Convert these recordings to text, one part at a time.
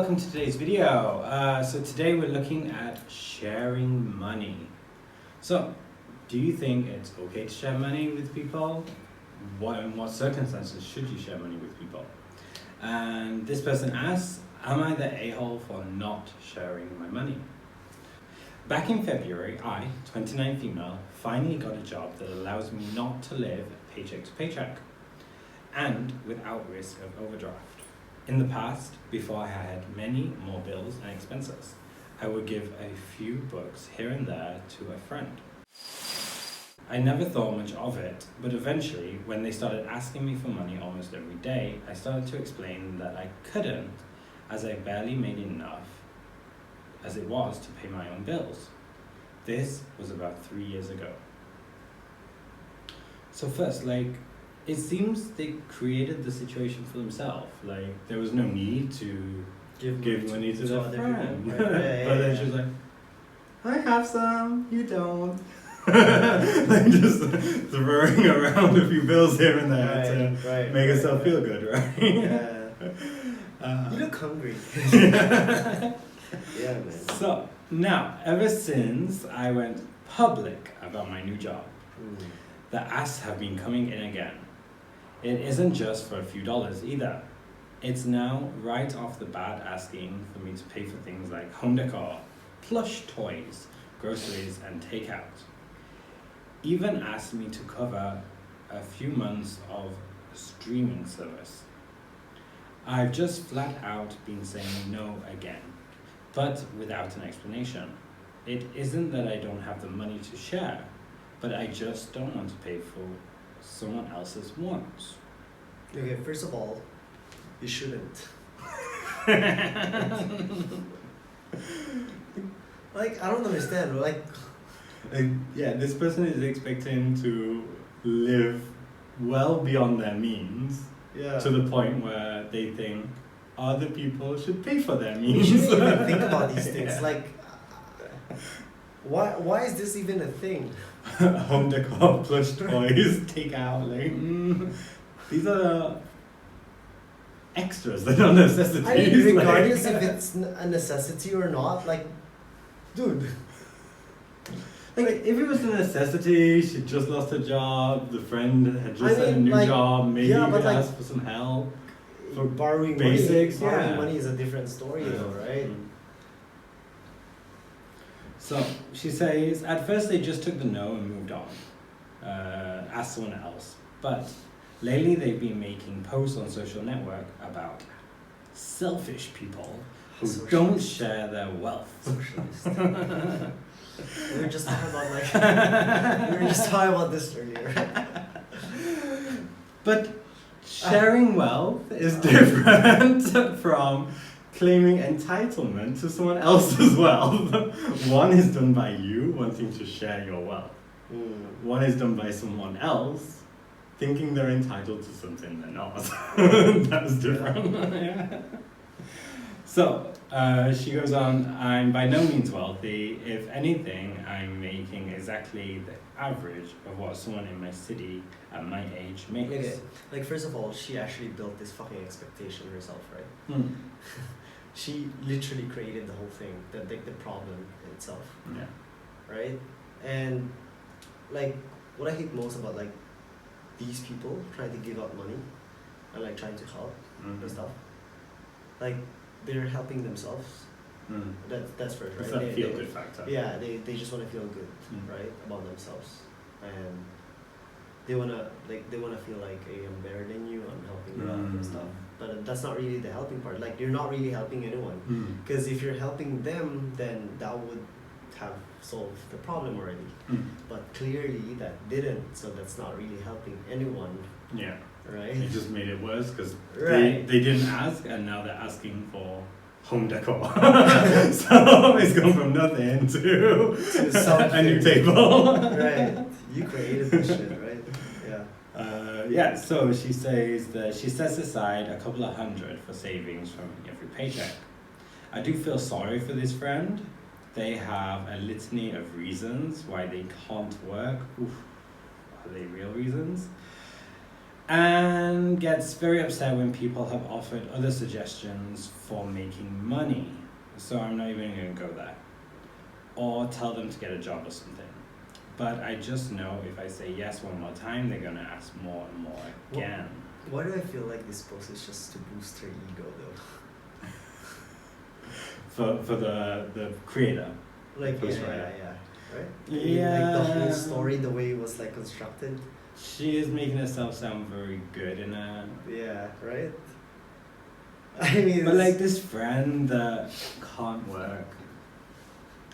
welcome to today's video. So today we're looking at sharing money. So, do you think it's okay to share money with people? In what circumstances should you share money with people? And this person asks, am I the a-hole for not sharing my money? Back in February, I, 29 female, finally got a job that allows me not to live paycheck to paycheck and without risk of overdraft. In the past, before I had many more bills and expenses, I would give a few bucks here and there to a friend. I never thought much of it, but eventually, when they started asking me for money almost every day, I started to explain that I couldn't, as I barely made enough as it was to pay my own bills. This was about 3 years ago. So first, it seems they created the situation for themselves. There was no need to give money to their friend. Right. But then she was like, I have some, you don't. Just throwing around a few bills here and there to make herself feel good, right? Yeah. You look hungry. Yeah, man. So, now, ever since I went public about my new job, the asks have been coming in again. It isn't just for a few dollars either. It's now right off the bat asking for me to pay for things like home decor, plush toys, groceries, and takeout. Even asked me to cover a few months of streaming service. I've just flat out been saying no again, but without an explanation. It isn't that I don't have the money to share, but I just don't want to pay for someone else's wants. Okay, first of all, you shouldn't. I don't understand. This person is expecting to live well beyond their means to the point where they think other people should pay for their means. You shouldn't even think about these things. Why is this even a thing? Home decor, plush toys, takeout, these are extras, they're not necessities. I mean, regardless if it's a necessity or not, dude. If it was a necessity, she just lost her job, the friend had just had a new job, maybe you could ask for some help. For borrowing basics, money, borrowing money is a different story though, right? So she says, at first they just took the no and moved on, asked someone else. But lately they've been making posts on social network about selfish people who don't share their wealth. Socialist. We were just talking about this earlier. But sharing wealth is different from claiming entitlement to someone else's wealth. One is done by you wanting to share your wealth. One is done by someone else thinking they're entitled to something they're not. That's different. Yeah. So, she goes on, I'm by no means wealthy. If anything, I'm making exactly the average of what someone in my city at my age makes. Okay, first of all, she actually built this fucking expectation herself, right? She literally created the whole thing, the problem itself. Yeah. Right? And what I hate most about these people trying to give out money and trying to help and stuff, they're helping themselves. That's first, right? It's that feel good factor. Yeah, they just want to feel good, right, about themselves, and they wanna feel like, hey, I'm better than you, I'm helping you out and stuff. But that's not really the helping part. You're not really helping anyone, because if you're helping them, then that would have solved the problem already. But clearly that didn't, so that's not really helping anyone. Yeah. Right. It just made it worse because they didn't ask, and now they're asking for home decor. So it's gone from nothing to a new table. Right. You created this shit, right? Yeah. So she says that she sets aside a couple of $100 for savings from every paycheck. I do feel sorry for this friend. They have a litany of reasons why they can't work. Oof. Are they real reasons? and gets very upset when people have offered other suggestions for making money. So I'm not even going to go there. Or tell them to get a job or something. But I just know if I say yes one more time, they're going to ask more and more again. Why do I feel like this post is just to boost her ego though? For the creator. Like, Post yeah, writer. right? Yeah. Like the whole story, the way it was like constructed. She is making herself sound very good in a... Yeah, right? I mean, But like this friend that can't work,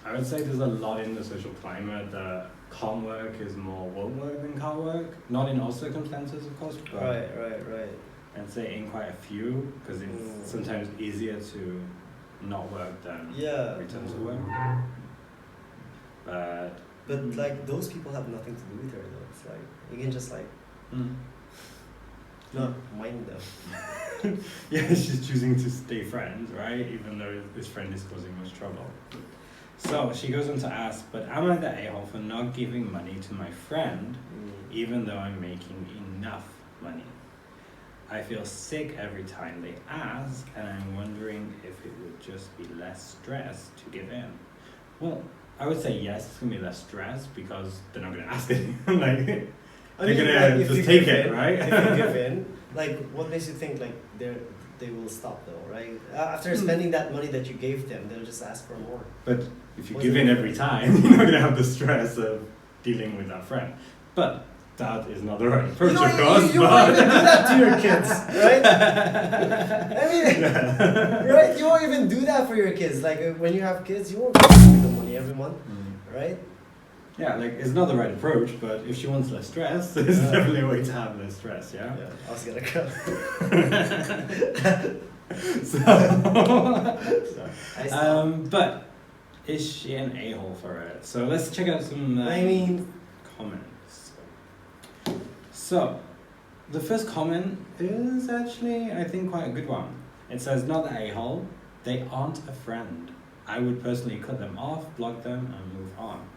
I would say there's a lot in the social climate that can't work is more won't work than can't work. Not in all circumstances, of course, but right. I'd say in quite a few, because it's sometimes easier to not work than return to work. But like those people have nothing to do with her though. It's like you can just like not mind them. Yeah, she's choosing to stay friends, right? Even though this friend is causing much trouble. So she goes on to ask, but am I the a-hole for not giving money to my friend, even though I'm making enough money? I feel sick every time they ask, and I'm wondering if it would just be less stress to give in. Well, I would say yes, it's gonna be less stress because they're not gonna ask anything. Like, they're gonna like, just take it, right? If you give in, like, what makes you think like they will stop though, right? After spending that money that you gave them, they'll just ask for more. But if you give in every time, you're not gonna have the stress of dealing with that friend. But that is not the right approach, of course. You won't even do that to your kids, right? I mean, right? You won't even do that for your kids. Like when you have kids, you won't give them money every month, right? Yeah, like it's not the right approach, but if she wants less stress, there's definitely a way to have less stress, yeah? Yeah, I was gonna go. But is she an a-hole for it? So let's check out some comments. So, the first comment is actually, I think, quite a good one. It says, not the a-hole, they aren't a friend. I would personally cut them off, block them, and move on.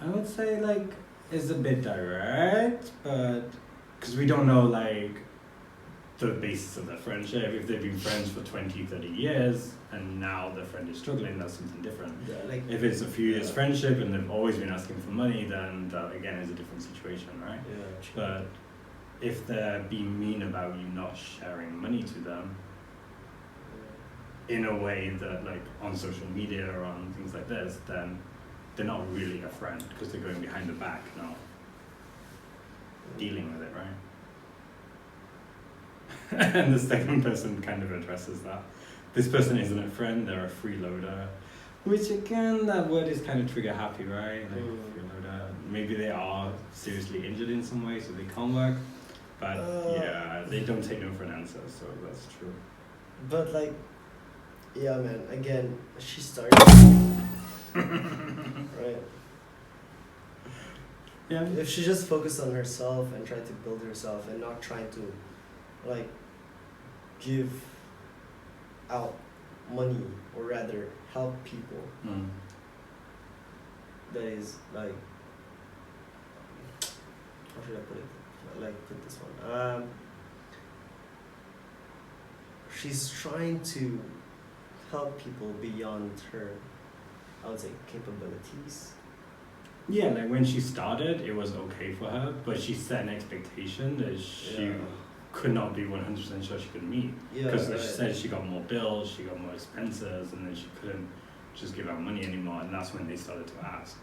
I would say, like, it's a bit direct, but because we don't know, like, the basis of their friendship. If they've been friends for 20, 30 years, and now their friend is struggling, that's something different. Yeah, like, if it's a few years friendship and they've always been asking for money, then that, again, is a different situation, right? Yeah, but if they're being mean about you not sharing money to them, in a way that, like, on social media or on things like this, then they're not really a friend because they're going behind the back, not dealing with it, right? And the second person kind of addresses that. This person isn't a friend, they're a freeloader. Which again, that word is kind of trigger happy, right? Like freeloader. Maybe they are seriously injured in some way so they can't work. But yeah, they don't take no for an answer, so that's true. But like, yeah man, again, she started right. Yeah. If she just focused on herself and tried to build herself and not trying to like give out money or rather help people, that is like, how should I put it? Like put this one. She's trying to help people beyond her, I would say, capabilities. Yeah, like when she started, it was okay for her, but she set an expectation that she could not be 100% sure she could meet. Because she said she got more bills, she got more expenses, and then she couldn't just give out money anymore, and that's when they started to ask.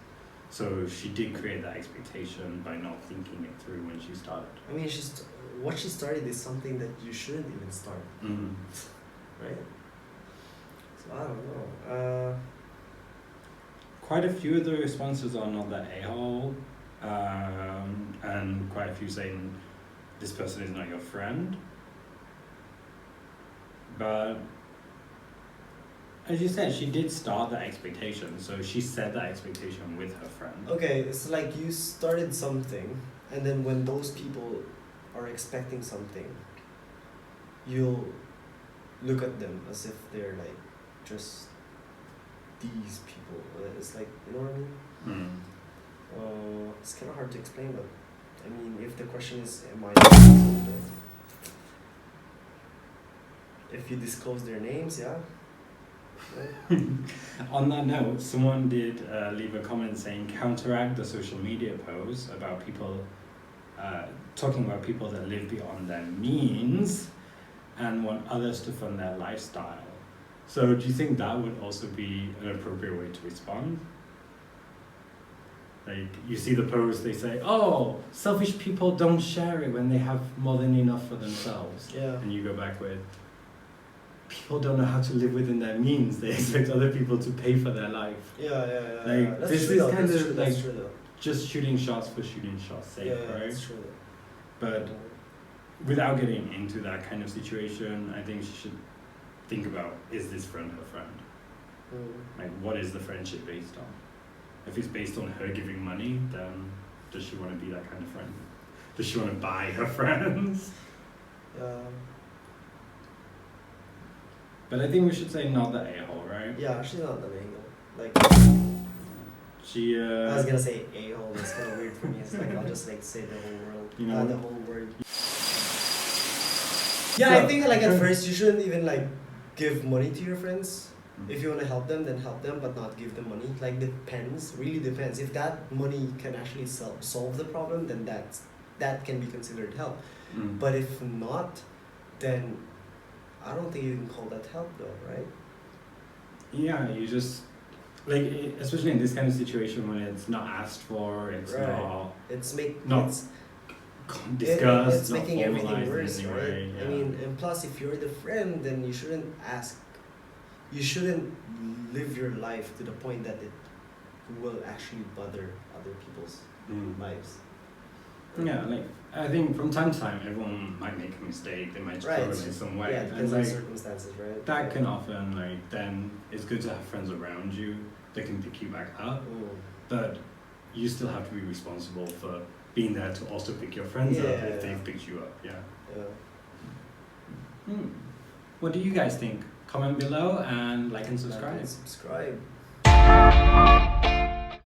So she did create that expectation by not thinking it through when she started. I mean, what she started is something that you shouldn't even start, right? So I don't know. Quite a few of the responses are not that a-hole, and quite a few saying this person is not your friend. But as you said, she did start that expectation, so she set that expectation with her friend. Okay, it's like you started something, and then when those people are expecting something, you'll look at them as if they're like just these people. It's like, you know what I mean? It's kind of hard to explain, but I mean, if the question is, am I included? If you disclose their names, yeah. On that note, someone did leave a comment saying counteract the social media posts about people talking about people that live beyond their means and want others to fund their lifestyle. So do you think that would also be an appropriate way to respond? Like, you see the post, they say, oh, selfish people don't share it when they have more than enough for themselves. Yeah. And you go back with, people don't know how to live within their means. They expect other people to pay for their life. Yeah. Like, That's this true is though. kind That's of true. like That's true though. just shooting shots for shooting shots' sake, right? That's true though. But without getting into that kind of situation, I think she should think about, is this friend her friend? Like, what is the friendship based on? If it's based on her giving money, then does she want to be that kind of friend? Does she want to buy her friends? But I think we should say not the a-hole, right? Yeah, she's not the angle. Like, she I was gonna say a-hole. It's kind of weird for me. It's like I'll just like say the whole world, you know, the whole word. Yeah, I think like at first you shouldn't even like give money to your friends. If you want to help them, then help them, but not give them money. Like, depends, really depends. If that money can actually solve the problem, then that can be considered help. But if not, then I don't think you can call that help though, right? Yeah, you just, like, especially in this kind of situation when it's not asked for, it's not discussed, it's making everything worse, in any right? way, yeah. I mean, and plus if you're the friend, then you shouldn't live your life to the point that it will actually bother other people's lives. Yeah, like, I think from time to time everyone might make a mistake, they might struggle in some way. Yeah, it depends on the circumstances, right? That can often, like, then it's good to have friends around you that can pick you back up, but you still have to be responsible for being there to also pick your friends up if they've picked you up, What do you guys think? Comment below and like and subscribe.